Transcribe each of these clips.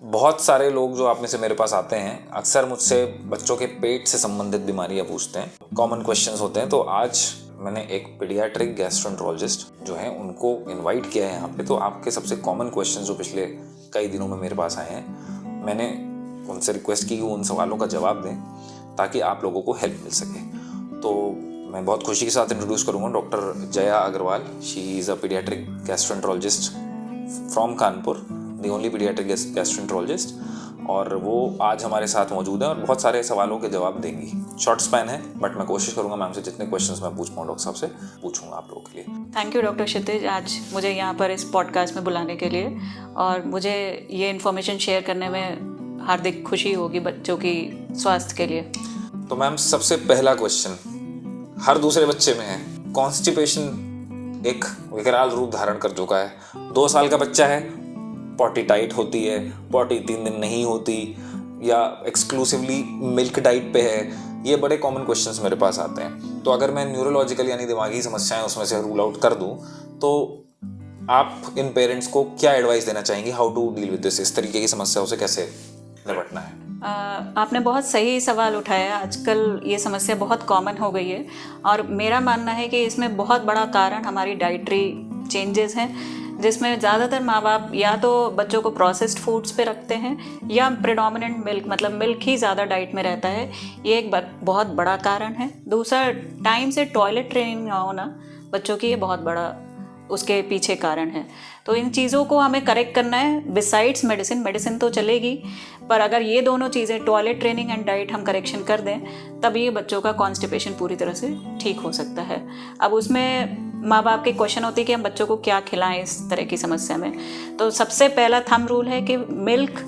बहुत सारे लोग जो आप में से मेरे पास आते हैं अक्सर मुझसे बच्चों के पेट से संबंधित बीमारियां पूछते हैं, कॉमन क्वेश्चंस होते हैं। तो आज मैंने एक पीडियाट्रिक गैस्ट्रोएंटरोलॉजिस्ट जो हैं उनको इनवाइट किया है यहाँ पे। तो आपके सबसे कॉमन क्वेश्चंस जो पिछले कई दिनों में मेरे पास आए हैं, मैंने उनसे रिक्वेस्ट की कि उन सवालों का जवाब दें ताकि आप लोगों को हेल्प मिल सके। तो मैं बहुत खुशी के साथ इंट्रोड्यूस करूँगा doctor Jaya Agarwal. She is a pediatric gastroenterologist from Kanpur, the only pediatric gastroenterologist, और वो आज हमारे साथ मौजूद हैं और बहुत सारे सवालों के जवाब देंगी। शॉर्ट स्पैन है बट मैं कोशिश करूंगा मैम से जितने क्वेश्चंस मैं पूछ पाऊँ डॉक्टर साहब से पूछूंगा आप लोगों के लिए। थैंक यू डॉक्टर क्षितिज, आज मुझे यहाँ पर इस पॉडकास्ट में बुलाने के लिए, और मुझे ये इन्फॉर्मेशन शेयर करने में हार्दिक खुशी होगी बच्चों की स्वास्थ्य के लिए। तो मैम सबसे पहला क्वेश्चन हर दूसरे बच्चे में है, कॉन्स्टिपेशन एक विकराल रूप धारण कर चुका है। 2 साल का बच्चा है, पॉटी टाइट होती है, पॉटी 3 दिन नहीं होती, या एक्सक्लूसिवली मिल्क डाइट पे है। ये बड़े कॉमन क्वेश्चंस मेरे पास आते हैं। तो अगर मैं न्यूरोलॉजिकल यानी दिमागी समस्याएं उसमें से रूल आउट कर दूं तो आप इन पेरेंट्स को क्या एडवाइस देना चाहेंगी, how to deal with this, इस तरीके की समस्याओं से कैसे निपटना है? आपने बहुत सही सवाल उठाया। आजकल ये समस्या बहुत कॉमन हो गई है और मेरा मानना है कि इसमें बहुत बड़ा कारण हमारी डाइटरी चेंजेस हैं, जिसमें ज़्यादातर माँ बाप या तो बच्चों को प्रोसेस्ड फूड्स पे रखते हैं या प्रेडोमिनेंट मिल्क, मतलब मिल्क ही ज़्यादा डाइट में रहता है। ये एक बहुत बड़ा कारण है। दूसरा, टाइम से टॉयलेट ट्रेनिंग ना होना बच्चों की, ये बहुत बड़ा उसके पीछे कारण है। तो इन चीज़ों को हमें करेक्ट करना है। बिसाइड्स मेडिसिन तो चलेगी, पर अगर ये दोनों चीज़ें, टॉयलेट ट्रेनिंग एंड डाइट, हम करेक्शन कर दें तब ये बच्चों का कॉन्स्टिपेशन पूरी तरह से ठीक हो सकता है। अब उसमें माँ बाप के क्वेश्चन होती है कि हम बच्चों को क्या खिलाएं इस तरह की समस्या में। तो सबसे पहला थंब रूल है कि मिल्क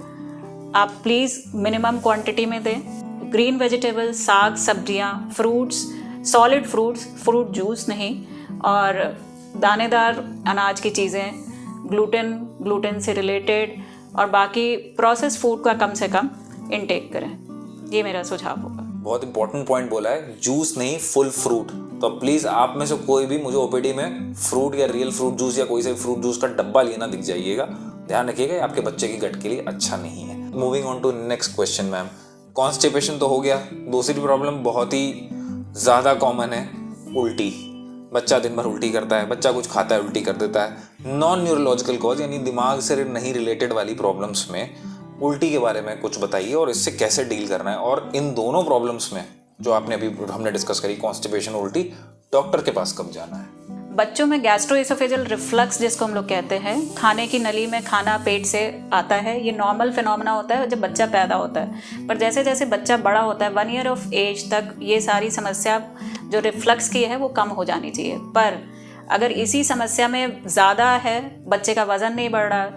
आप प्लीज़ मिनिमम क्वांटिटी में दें। ग्रीन वेजिटेबल्स, साग सब्जियाँ, fruits, solid fruits, fruit juice नहीं, और दानेदार अनाज की चीज़ें, ग्लूटेन से रिलेटेड, और बाकी प्रोसेस फूड का कम से कम इनटेक करें। ये मेरा सुझाव होगा। बहुत इंपॉर्टेंट पॉइंट बोला है, जूस नहीं फुल फ्रूट। तो प्लीज़ आप में से कोई भी मुझे ओपीडी में फ्रूट या रियल फ्रूट जूस या कोई से फ्रूट जूस का डब्बा लेना दिख जाइएगा, ध्यान रखिएगा आपके बच्चे की गट के लिए अच्छा नहीं है। Moving on to next question ma'am, constipation तो हो गया। दूसरी प्रॉब्लम बहुत ही ज़्यादा कॉमन है, उल्टी। बच्चा दिन भर उल्टी करता है, बच्चा कुछ खाता है उल्टी कर देता है। नॉन न्यूरोलॉजिकल कॉज यानी दिमाग से नहीं रिलेटेड वाली प्रॉब्लम्स में उल्टी के बारे में कुछ बताइए और इससे कैसे डील करना है। और इन दोनों प्रॉब्लम्स में जो आपने अभी हमने डिस्कस करी, कॉन्स्टिपेशन, उल्टी, डॉक्टर के पास कब जाना है? बच्चों में गैस्ट्रोएसोफेजियल रिफ्लक्स जिसको हम लोग कहते हैं, खाने की नली में खाना पेट से आता है, ये नॉर्मल फिनोमेना होता है जब बच्चा पैदा होता है। पर जैसे जैसे बच्चा बड़ा होता है, 1 ईयर ऑफ एज तक, ये सारी समस्या जो रिफ्लक्स की है वो कम हो जानी चाहिए। पर अगर इसी समस्या में ज़्यादा है, बच्चे का वज़न नहीं बढ़ रहा,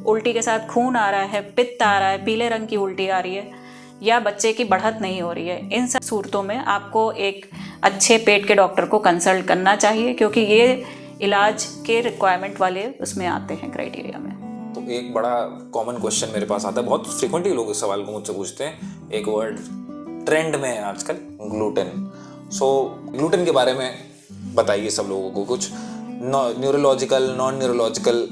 उल्टी के साथ खून आ रहा है, पित्त आ रहा है, पीले रंग की उल्टी आ रही है, या बच्चे की बढ़त नहीं हो रही है, इन सब सूरतों में आपको एक अच्छे पेट के डॉक्टर को कंसल्ट करना चाहिए, क्योंकि ये इलाज के रिक्वायरमेंट वाले उसमें आते हैं क्राइटेरिया में। तो एक बड़ा कॉमन क्वेश्चन मेरे पास आता है, बहुत फ्रिक्वेंटली लोग इस सवाल को मुझसे पूछते हैं, एक वर्ड ट्रेंड में है आजकल, ग्लूटेन। सो ग्लूटेन के बारे में बताइए सब लोगों को कुछ, neurological, non neurological,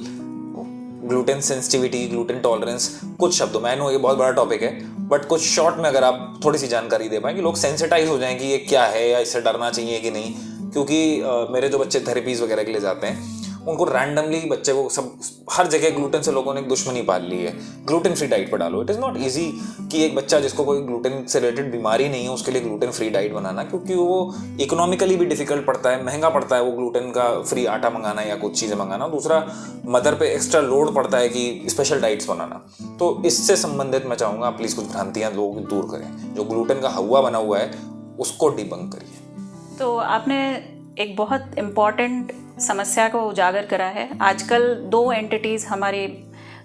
gluten sensitivity, gluten tolerance, कुछ शब्दों में। नो ये बहुत बड़ा टॉपिक है बट कुछ शॉर्ट में अगर आप थोड़ी सी जानकारी दे पाएं कि लोग सेंसिटाइज हो जाएं कि ये क्या है या इससे डरना चाहिए कि नहीं। क्योंकि मेरे जो बच्चे थेरेपीज वगैरह के लिए जाते हैं उनको रैंडमली बच्चे को सब हर जगह ग्लूटेन से लोगों ने एक दुश्मनी पाल ली है, ग्लूटेन फ्री डाइट पर डालो। इट इज़ नॉट ईजी कि एक बच्चा जिसको कोई ग्लूटेन से रिलेटेड बीमारी नहीं है उसके लिए ग्लूटेन फ्री डाइट बनाना, क्योंकि वो इकोनॉमिकली भी डिफिकल्ट पड़ता है, महंगा पड़ता है वो ग्लूटेन का फ्री आटा मंगाना या कुछ चीज़ें मंगाना। दूसरा, मदर पे एक्स्ट्रा लोड पड़ता है कि स्पेशल डाइट्स बनाना। तो इससे संबंधित मैं चाहूँगा प्लीज़ कुछ भ्रांतियाँ लोग दूर करें, जो ग्लूटेन का हवा बना हुआ है उसको डिबंक करिए। तो आपने एक बहुत इम्पॉर्टेंट समस्या को उजागर करा है। आजकल 2 एंटिटीज़ हमारे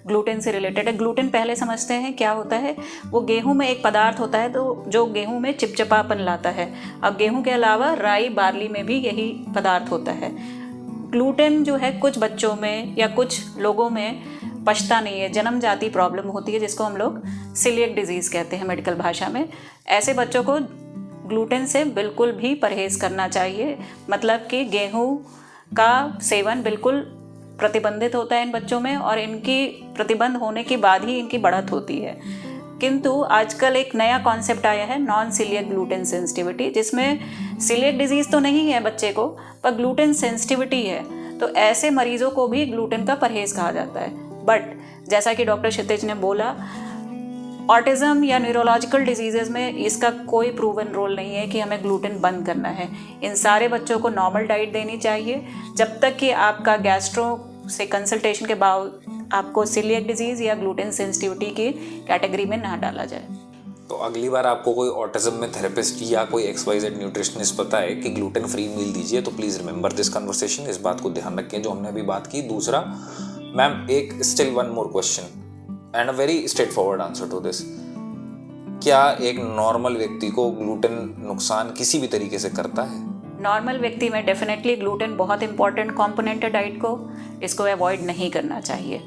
ग्लूटेन से रिलेटेड है। ग्लूटेन पहले समझते हैं क्या होता है। वो गेहूं में एक पदार्थ होता है तो जो गेहूं में चिपचिपापन लाता है। अब गेहूं के अलावा राई, बार्ली में भी यही पदार्थ होता है। ग्लूटेन जो है कुछ बच्चों में या कुछ लोगों में पचता नहीं है, जन्म जाती प्रॉब्लम होती है जिसको हम लोग सीलिएक डिजीज़ कहते हैं मेडिकल भाषा में। ऐसे बच्चों को ग्लूटेन से बिल्कुल भी परहेज़ करना चाहिए। मतलब कि गेहूं का सेवन बिल्कुल प्रतिबंधित होता है इन बच्चों में, और इनकी प्रतिबंध होने के बाद ही इनकी बढ़त होती है। किंतु आजकल एक नया कॉन्सेप्ट आया है नॉन सीलियक ग्लूटेन सेंसिटिविटी, जिसमें सीलियक डिजीज़ तो नहीं है बच्चे को, पर ग्लूटेन सेंसिटिविटी है। तो ऐसे मरीजों को भी ग्लूटेन का परहेज़ कहा जाता है। बट जैसा कि डॉक्टर क्षितिज ने बोला, ऑटिज़म या न्यूरोलॉजिकल डिजीज़ेज़ में इसका कोई प्रूवन रोल नहीं है कि हमें ग्लूटेन बंद करना है। इन सारे बच्चों को नॉर्मल डाइट देनी चाहिए जब तक कि आपका गैस्ट्रो से कंसल्टेशन के बाद आपको सीलियक डिजीज़ या ग्लूटेन सेंसिटिविटी की कैटेगरी में ना डाला जाए। तो अगली बार आपको कोई ऑटिज्म में थेरेपिस्ट या कोई XYZ न्यूट्रिशनिस्ट बताए कि ग्लूटेन फ्री मील दीजिए, तो प्लीज़ रिमेंबर दिस कन्वर्सेशन, इस बात को ध्यान रखें जो हमने अभी बात की। दूसरा मैम, एक still one more question and a very straightforward answer to this. क्या एक नॉर्मल व्यक्ति को ग्लूटेन नुकसान किसी भी तरीके से करता है? नॉर्मल व्यक्ति में डेफिनेटली ग्लूटेन बहुत इंपॉर्टेंट कंपोनेंट है डाइट को, इसको अवॉइड नहीं करना चाहिए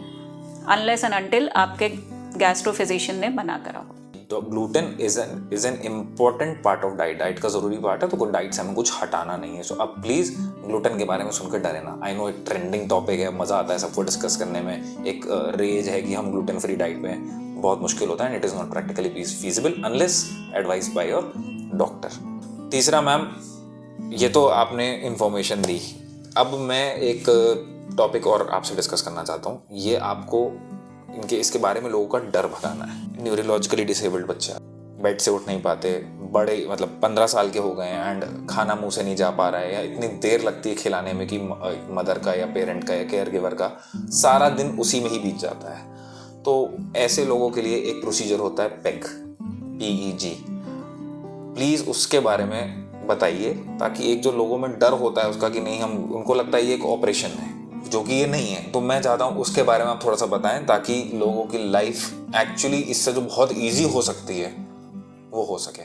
अनलेस एंड अनटिल आपके गैस्ट्रोफिजिशियन ने मना करा हो। तो gluten is an important part of diet, diet का ज़रूरी पार्ट है, तो डाइट से हमें कुछ हटाना नहीं है। सो अब प्लीज़ ग्लूटेन के बारे में सुनकर डरे ना। आई नो एक ट्रेंडिंग टॉपिक है, मज़ा आता है सबको डिस्कस करने में, एक रेज है कि हम ग्लूटेन फ्री डाइट पे हैं, बहुत मुश्किल होता है and it is not practically feasible unless advice by your doctor. तीसरा मैम, ये तो आपने इंफॉर्मेशन दी, अब मैं एक टॉपिक और आपसे डिस्कस करना चाहता हूँ। ये आपको इसके बारे में लोगों का डर भगाना है। न्यूरोलॉजिकली डिसेबल्ड बच्चा बेड से उठ नहीं पाते, बड़े मतलब 15 साल के हो गए हैं एंड खाना मुंह से नहीं जा पा रहा है, या इतनी देर लगती है खिलाने में कि मदर का या पेरेंट का या केयर गिवर का सारा दिन उसी में ही बीत जाता है। तो ऐसे लोगों के लिए एक प्रोसीजर होता है PEG। प्लीज़ उसके बारे में बताइए, ताकि एक जो लोगों में डर होता है उसका कि नहीं, उनको लगता है ये एक ऑपरेशन है, जो कि ये नहीं है। तो मैं चाहता हूँ उसके बारे में आप थोड़ा सा बताएं, ताकि लोगों की लाइफ एक्चुअली इससे जो बहुत इजी हो सकती है वो हो सके।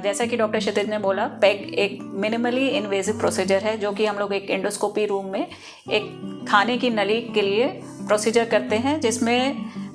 जैसा कि डॉक्टर क्षितिज ने बोला, पैक एक मिनिमली इन्वेजिव प्रोसीजर है जो कि हम लोग एक एंडोस्कोपी रूम में एक खाने की नली के लिए प्रोसीजर करते हैं, जिसमें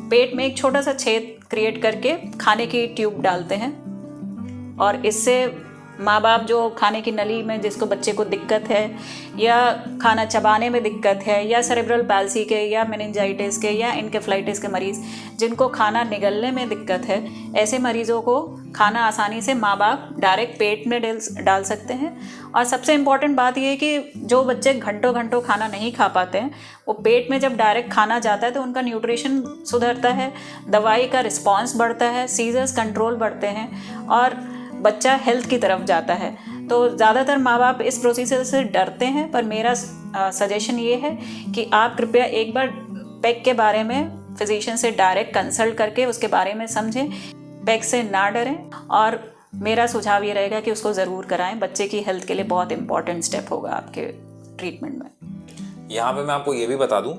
पेट में एक छोटा सा छेद क्रिएट करके खाने की ट्यूब डालते हैं। और इससे माँ बाप जो खाने की नली में जिसको बच्चे को दिक्कत है, या खाना चबाने में दिक्कत है, या सेरेब्रल पैल्सी के, या मेनिंजाइटिस के, या इनकेफ्लाइटिस के मरीज़ जिनको खाना निगलने में दिक्कत है, ऐसे मरीज़ों को खाना आसानी से माँ बाप डायरेक्ट पेट में डाल सकते हैं। और सबसे इम्पॉर्टेंट बात यह है कि जो बच्चे घंटों घंटों खाना नहीं खा पाते हैं, वो पेट में जब डायरेक्ट खाना जाता है तो उनका न्यूट्रिशन सुधरता है, दवाई का रिस्पॉन्स बढ़ता है, सीजर्स कंट्रोल बढ़ते हैं और बच्चा हेल्थ की तरफ जाता है। तो ज़्यादातर माँ बाप इस प्रोसीजर से डरते हैं, पर मेरा सजेशन ये है कि आप कृपया एक बार पैक के बारे में फिजिशियन से डायरेक्ट कंसल्ट करके उसके बारे में समझें। पैक से ना डरें, और मेरा सुझाव ये रहेगा कि उसको ज़रूर कराएं। बच्चे की हेल्थ के लिए बहुत इंपॉर्टेंट स्टेप होगा आपके ट्रीटमेंट में। यहाँ पे मैं आपको ये भी बता दूँ,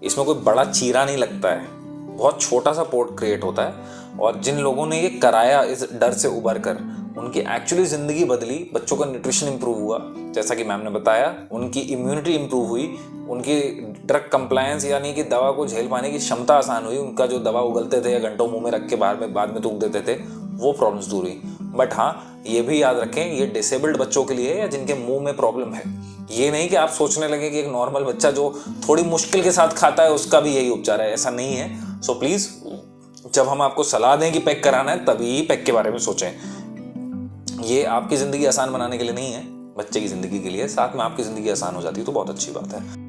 इसमें कोई बड़ा चीरा नहीं लगता है, बहुत छोटा सा पोर्ट क्रिएट होता है। और जिन लोगों ने ये कराया इस डर से उबर कर, उनकी एक्चुअली ज़िंदगी बदली, बच्चों का न्यूट्रिशन इंप्रूव हुआ, जैसा कि मैम ने बताया, उनकी इम्यूनिटी इंप्रूव हुई, उनकी ड्रग कंप्लायंस यानी कि दवा को झेल पाने की क्षमता आसान हुई, उनका जो दवा उगलते थे या घंटों मुंह में रख के बाद में थूक देते थे, वो प्रॉब्लम्स दूर हुई। बट हाँ, ये भी याद रखें, ये डिसेबल्ड बच्चों के लिए है या जिनके मुंह में प्रॉब्लम है। ये नहीं कि आप सोचने लगे कि एक नॉर्मल बच्चा जो थोड़ी मुश्किल के साथ खाता है उसका भी यही उपचार है, ऐसा नहीं है। सो प्लीज़, जब हम आपको सलाह दें कि पैक कराना है, तभी पैक के बारे में सोचें। ये आपकी ज़िंदगी आसान बनाने के लिए नहीं है, बच्चे की ज़िंदगी के लिए। साथ में आपकी ज़िंदगी आसान हो जाती है तो बहुत अच्छी बात है।